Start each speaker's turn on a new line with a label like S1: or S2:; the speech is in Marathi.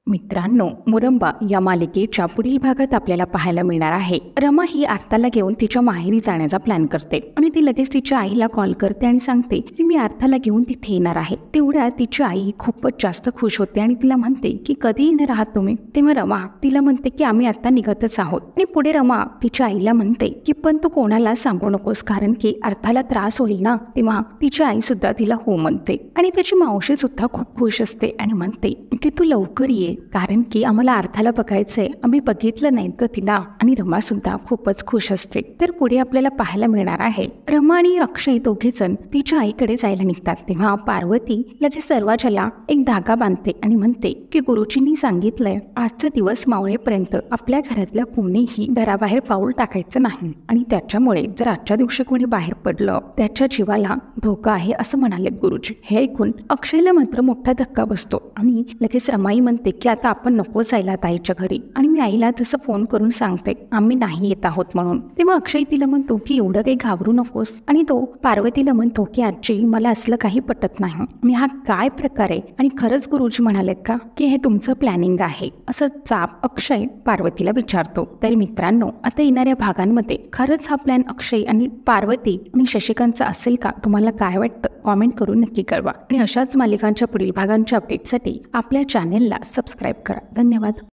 S1: मित्रांनो, मुरंबा या मालिकेच्या पुढील भागात आपल्याला पाहायला मिळणार आहे. रमा ही आर्थाला घेऊन तिच्या माहेरी जाण्याचा प्लॅन करते आणि ती लगेच तिच्या आईला कॉल करते आणि सांगते की मी आर्थाला घेऊन तिथे येणार आहे. तेवढ्यात तिची आई खूपच जास्त खुश होते आणि तिला म्हणते की कधी येणार आहात तुम्ही. तेव्हा रमा तिला म्हणते की आम्ही आता निघतच आहोत. आणि पुढे रमा तिच्या आईला म्हणते की पण तू कोणाला सांगू नकोस, कारण की आर्थाला त्रास होईल ना. तेव्हा तिची आई सुद्धा तिला हो म्हणते आणि त्याची मावशी सुद्धा खूप खुश असते आणि म्हणते की तू लवकर ये, कारण की आम्हाला आर्थाला बघायचंय, आम्ही बघितलं नाही तर तिला. आणि रमा सुद्धा खूपच खुश असते. तर पुढे आपल्याला पाहायला मिळणार आहे रमा आणि अक्षय दोघेजण तिच्या आईकडे जायला निघतात. तेव्हा पार्वती लगेच दरवाजाला एक धागा बांधते आणि म्हणते की गुरुजींनी सांगितलंय आजचा दिवस मावळेपर्यंत आपल्या घरातल्या कोणीही घराबाहेर पाऊल टाकायचं नाही, आणि त्याच्यामुळे जर आजच्या दिवशी कोणी बाहेर पडलं त्याच्या जीवाला धोका आहे असं म्हणालेत गुरुजी. हे ऐकून अक्षयला मात्र मोठा धक्का बसतो आणि लगेच रमाई म्हणते की आता आपण नको जायला ताईच्या घरी, आणि मी आईला तसं फोन करून सांगते आम्ही नाही येत आहोत म्हणून. तेव्हा अक्षय तिला म्हणतो की एवढं काही घाबरू नकोस, आणि तो पार्वतीला म्हणतो की आजी मला असलं काही पटत नाही आणि हा काय प्रकार आहे, आणि खरंच गुरुजी म्हणालेत का की हे तुमचं प्लॅनिंग आहे, असं चाप अक्षय पार्वतीला विचारतो. तर मित्रांनो, आता येणाऱ्या भागांमध्ये खरंच हा प्लॅन अक्षय आणि पार्वती आणि शशिकांतचा असेल का? तुम्हाला काय वाटतं? कॉमेंट करून नक्की कळवा. आणि अशाच मालिकांच्या पुढील भागांच्या अपडेटसाठी आपल्या चॅनेलला सबस्क्राईब करा. धन्यवाद.